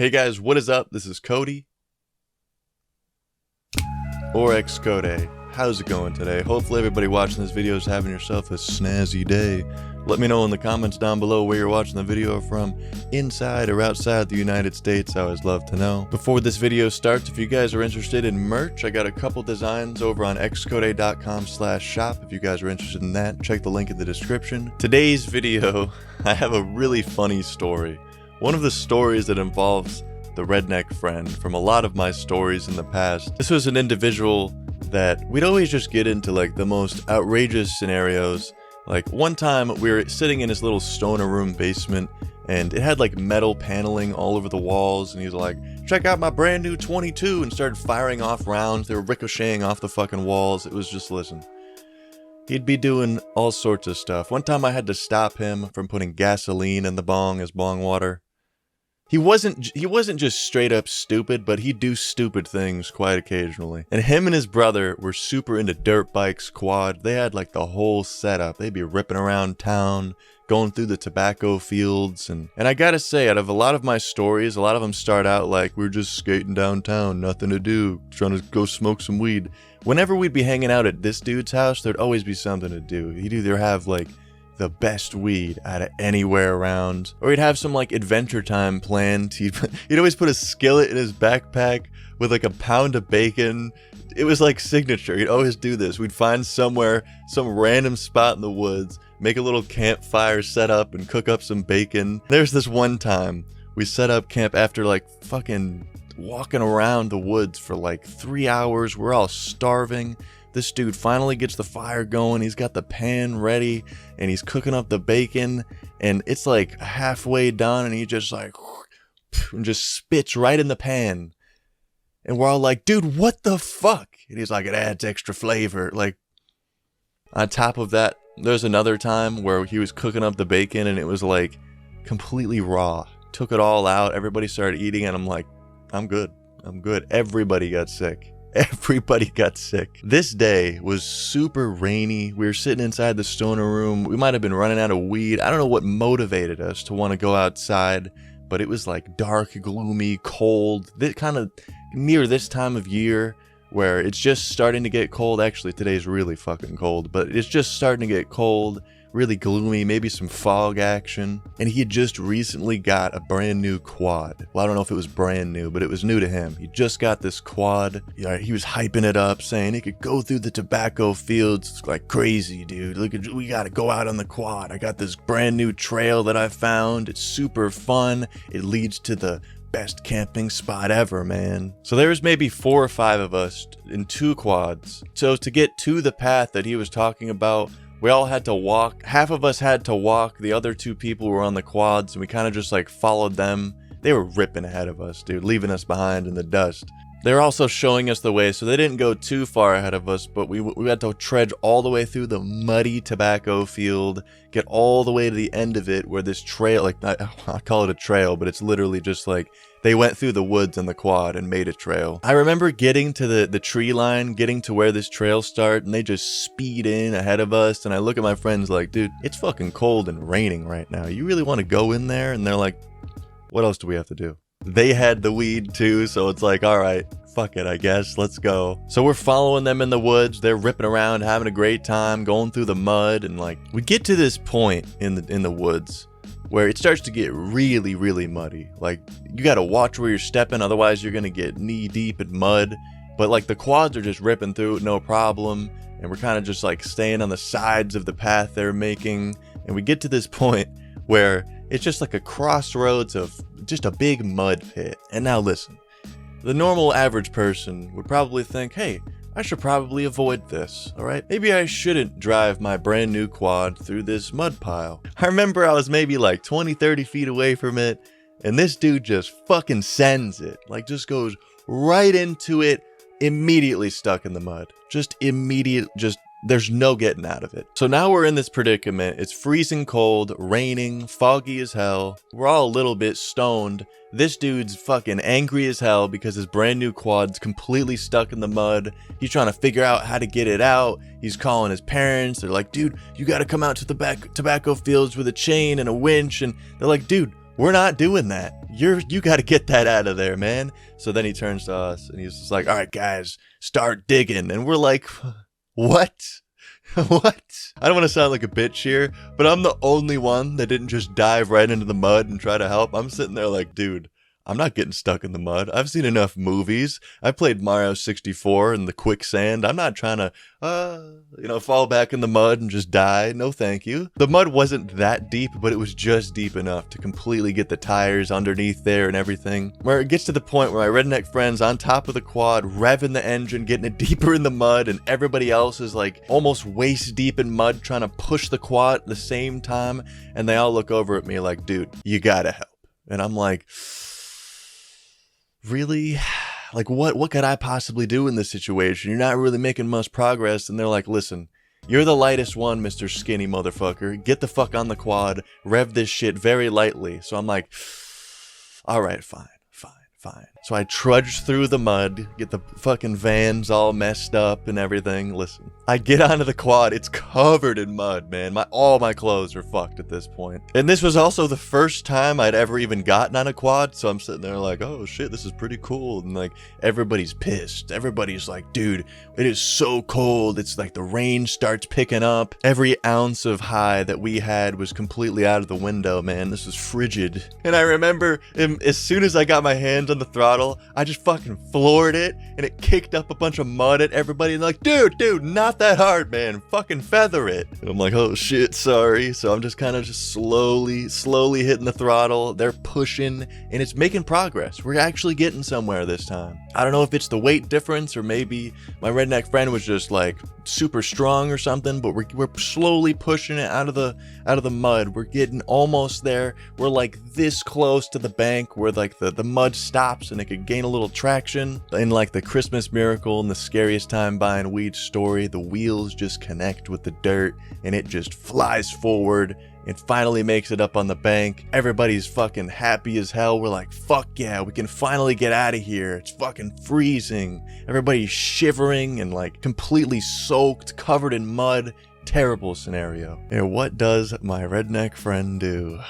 Hey guys, what is up? This is Cody, or xCodeh. How's it going today? Hopefully everybody watching this video is having yourself a snazzy day. Let me know in the comments down below where you're watching the video from, inside or outside the United States. I always love to know. Before this video starts, if you guys are interested in merch, I got a couple designs over on xCodeh.com/shop. If you guys are interested in that, check the link in the description. Today's video, I have a really funny story. One of the stories that involves the redneck friend from a lot of my stories in the past. This was an individual that we'd always just get into like the most outrageous scenarios. Like one time we were sitting in his little stoner room basement and it had like metal paneling all over the walls, and he was like, check out my brand new 22, and started firing off rounds. They were ricocheting off the fucking walls. It was just, listen, he'd be doing all sorts of stuff. One time I had to stop him from putting gasoline in the bong as bong water. He wasn't just straight up stupid, but he'd do stupid things quite occasionally. And him and his brother were super into dirt bikes, quad. They had like the whole setup. They'd be ripping around town, going through the tobacco fields. And I gotta say, out of a lot of my stories, a lot of them start out like, we're just skating downtown, nothing to do, trying to go smoke some weed. Whenever we'd be hanging out at this dude's house, there'd always be something to do. He'd either have like the best weed out of anywhere around, or he'd have some like adventure time planned. He'd always put a skillet in his backpack with like a pound of bacon. It was like signature. He'd always do this. We'd find somewhere, some random spot in the woods, make a little campfire set up and cook up some bacon. There's this one time we set up camp after like fucking walking around the woods for like 3 hours. We're all starving. This dude finally gets the fire going. He's got the pan ready and he's cooking up the bacon, and it's like halfway done and he just like and just spits right in the pan. And we're all like, dude, what the fuck? And he's like, it adds extra flavor. Like, on top of that, there's another time where he was cooking up the bacon and it was like completely raw. Took it all out. Everybody started eating and I'm like, I'm good. I'm good. Everybody got sick. Everybody got sick. This day was super rainy. We were sitting inside the stoner room. We might have been running out of weed. I don't know what motivated us to want to go outside, but it was like dark, gloomy, cold. This kind of near this time of year where it's just starting to get cold. Actually, today's really fucking cold, but it's just starting to get cold. Really gloomy, maybe some fog action. And he had just recently got a brand new quad. Well, I don't know if it was brand new, but it was new to him. He just got this quad. Yeah, he was hyping it up, saying he could go through the tobacco fields like crazy, dude. Look, we gotta go out on the quad. I got this brand new trail that I found. It's super fun. It leads to the best camping spot ever, man. So there's maybe 4 or 5 of us in 2 quads. So to get to the path that he was talking about, we all had to walk. Half of us had to walk. The other 2 people were on the quads, and we kind of just like followed them. They were ripping ahead of us, dude, leaving us behind in the dust. They were also showing us the way, so they didn't go too far ahead of us, but we had to trudge all the way through the muddy tobacco field, get all the way to the end of it where this trail, like I call it a trail, but it's literally just like they went through the woods on the quad and made a trail. I remember getting to the tree line, getting to where this trail starts, and they just speed in ahead of us. And I look at my friends like, dude, it's fucking cold and raining right now. You really want to go in there? And they're like, what else do we have to do? They had the weed too, so it's like, all right, fuck it, I guess, let's go. So we're following them in the woods. They're ripping around, having a great time, going through the mud, and like we get to this point in the woods where it starts to get really, really muddy. Like, you gotta watch where you're stepping, otherwise you're gonna get knee deep in mud. But like the quads are just ripping through it, no problem. And we're kind of just like staying on the sides of the path they're making. And we get to this point where it's just like a crossroads of just a big mud pit. And now listen, the normal average person would probably think, hey, I should probably avoid this, alright? Maybe I shouldn't drive my brand new quad through this mud pile. I remember I was maybe like 20, 30 feet away from it, and this dude just fucking sends it. Like, just goes right into it, immediately stuck in the mud. Just there's no getting out of it. So now we're in this predicament. It's freezing cold, raining, foggy as hell. We're all a little bit stoned. This dude's fucking angry as hell because his brand new quad's completely stuck in the mud. He's trying to figure out how to get it out. He's calling his parents. They're like, dude, you gotta come out to the tobacco fields with a chain and a winch. And they're like, dude, we're not doing that. You got to get that out of there, man. So then he turns to us and he's just like, all right, guys, start digging. And we're like, what? What? I don't want to sound like a bitch here, but I'm the only one that didn't just dive right into the mud and try to help. I'm sitting there like, dude, I'm not getting stuck in the mud. I've seen enough movies. I played Mario 64 in the quicksand. I'm not trying to, fall back in the mud and just die. No, thank you. The mud wasn't that deep, but it was just deep enough to completely get the tires underneath there and everything. Where it gets to the point where my redneck friend's on top of the quad, revving the engine, getting it deeper in the mud, and everybody else is like almost waist deep in mud trying to push the quad at the same time. And they all look over at me like, dude, you gotta help. And I'm like, really? Like, what could I possibly do in this situation? You're not really making much progress. And they're like, listen, you're the lightest one, Mr. Skinny Motherfucker. Get the fuck on the quad. Rev this shit very lightly. So I'm like, all right, fine. So I trudge through the mud, get the fucking vans all messed up and everything. Listen, I get onto the quad. It's covered in mud, man. All my clothes are fucked at this point. And this was also the first time I'd ever even gotten on a quad. So I'm sitting there like, oh shit, this is pretty cool. And like, everybody's pissed. Everybody's like, dude, it is so cold. It's like the rain starts picking up. Every ounce of high that we had was completely out of the window, man. This is frigid. And I remember as soon as I got my hands on the throttle, I just fucking floored it and it kicked up a bunch of mud at everybody and like, dude, not that hard, man. Fucking feather it. And I'm like, oh shit, sorry. So I'm just kind of slowly hitting the throttle. They're pushing and it's making progress. We're actually getting somewhere this time. I don't know if it's the weight difference or maybe my redneck friend was just like super strong or something, but we're slowly pushing it out of the mud. We're getting almost there. We're like this close to the bank where like the mud stops and it could gain a little traction. In like the Christmas Miracle and the Scariest Time Buying Weed story, the wheels just connect with the dirt and it just flies forward. It finally makes it up on the bank. Everybody's fucking happy as hell. We're like, fuck yeah, we can finally get out of here. It's fucking freezing. Everybody's shivering and like completely soaked, covered in mud. Terrible scenario. And what does my redneck friend do?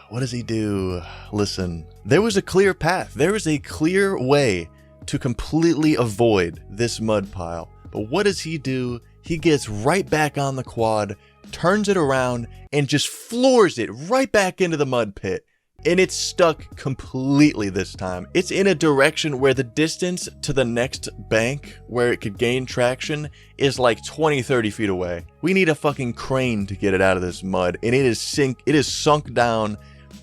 What does he do? Listen, there was a clear path. There was a clear way to completely avoid this mud pile. But what does he do? He gets right back on the quad, turns it around, and just floors it right back into the mud pit. And it's stuck completely this time. It's in a direction where the distance to the next bank where it could gain traction is like 20-30 feet away. We need a fucking crane to get it out of this mud, and it is sunk down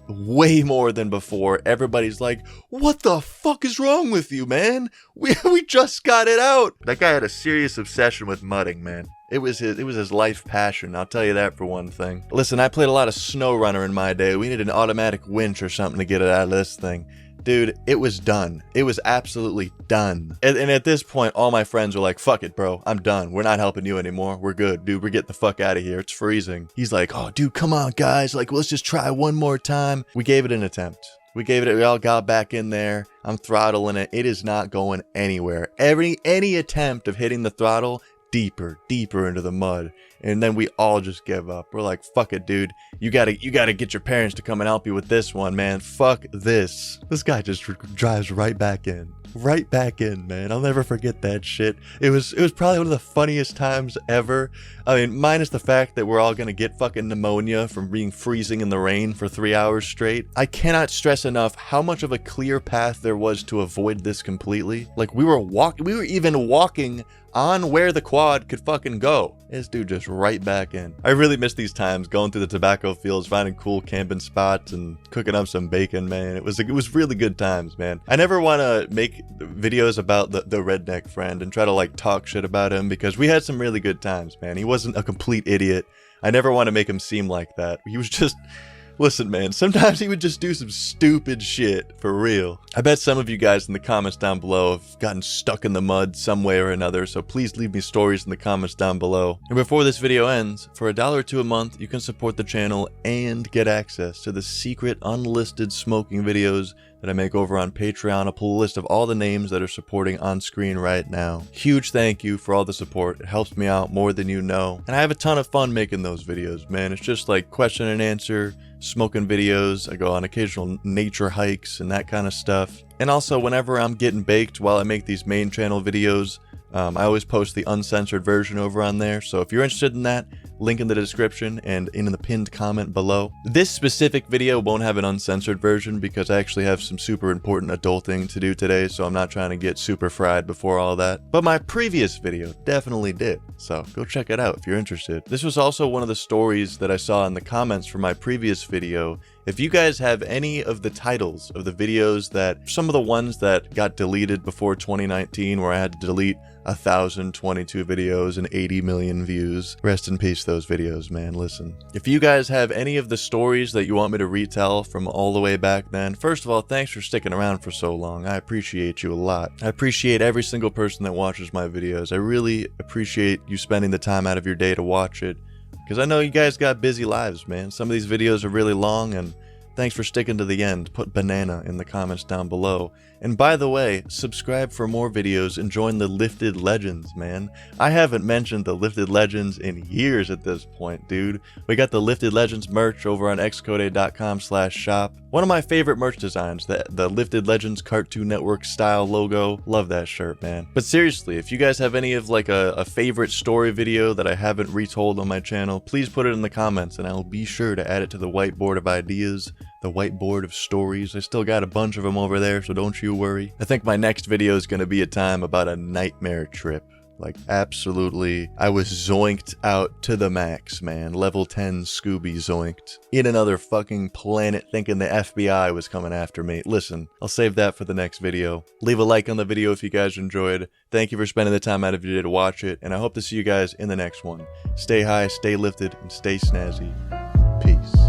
way more than before. Everybody's like, what the fuck is wrong with you, man? We just got it out. That guy had a serious obsession with mudding, man. It was his life passion, I'll tell you that for one thing. Listen, I played a lot of snow runner in my day. We needed an automatic winch or something to get it out of this thing. Dude, it was done. It was absolutely done. And at this point, all my friends were like, fuck it, bro. I'm done. We're not helping you anymore. We're good, dude. We're getting the fuck out of here. It's freezing. He's like, oh, dude, come on, guys. Like, let's just try one more time. We gave it an attempt. We all got back in there. I'm throttling it. It is not going anywhere. Any attempt of hitting the throttle, deeper into the mud. And then we all just give up. We're like, fuck it, dude. You gotta get your parents to come and help you with this one, man. Fuck this. This guy just drives right back in. Right back in, man. I'll never forget that shit. It was probably one of the funniest times ever. I mean, minus the fact that we're all gonna get fucking pneumonia from being freezing in the rain for 3 hours straight. I cannot stress enough how much of a clear path there was to avoid this completely. Like, we were even walking on where the quad could fucking go. This dude just right back in. I really miss these times, going through the tobacco fields, finding cool camping spots and cooking up some bacon, man. It was really good times, man. I never want to make videos about the redneck friend and try to like talk shit about him, because we had some really good times, man. He wasn't a complete idiot. I never want to make him seem like that. He was just... Listen, man, sometimes he would just do some stupid shit, for real. I bet some of you guys in the comments down below have gotten stuck in the mud some way or another, so please leave me stories in the comments down below. And before this video ends, for $1 or $2 a month, you can support the channel and get access to the secret unlisted smoking videos that I make over on Patreon. I'll pull a list of all the names that are supporting on screen right now. Huge thank you for all the support. It helps me out more than you know. And I have a ton of fun making those videos, man. It's just like question and answer, smoking videos. I go on occasional nature hikes and that kind of stuff. And also whenever I'm getting baked while I make these main channel videos, I always post the uncensored version over on there. So if you're interested in that, link in the description and in the pinned comment below. This specific video won't have an uncensored version because I actually have some super important adulting to do today, so I'm not trying to get super fried before all that. But my previous video definitely did, so go check it out if you're interested. This was also one of the stories that I saw in the comments for my previous video. If you guys have any of the titles of the videos that, some of the ones that got deleted before 2019 where I had to delete 1,022 videos and 80 million views, rest in peace those videos, man. Listen, if you guys have any of the stories that you want me to retell from all the way back then, first of all, thanks for sticking around for so long. I appreciate you a lot. I appreciate every single person that watches my videos. I really appreciate you spending the time out of your day to watch it, because I know you guys got busy lives, man. Some of these videos are really long, and thanks for sticking to the end. Put banana in the comments down below. And by the way, subscribe for more videos and join the Lifted Legends, man. I haven't mentioned the Lifted Legends in years at this point, dude. We got the Lifted Legends merch over on xCodeh.com/shop. One of my favorite merch designs, the Lifted Legends Cartoon Network style logo. Love that shirt, man. But seriously, if you guys have any of like a favorite story video that I haven't retold on my channel, please put it in the comments and I'll be sure to add it to the whiteboard of ideas, the whiteboard of stories. I still got a bunch of them over there, so don't you worry. I think my next video is going to be a time about a nightmare trip. Like, absolutely, I was zoinked out to the max, man. Level 10 Scooby zoinked. In another fucking planet thinking the FBI was coming after me. Listen, I'll save that for the next video. Leave a like on the video if you guys enjoyed. Thank you for spending the time out of your day to watch it, and I hope to see you guys in the next one. Stay high, stay lifted, and stay snazzy. Peace.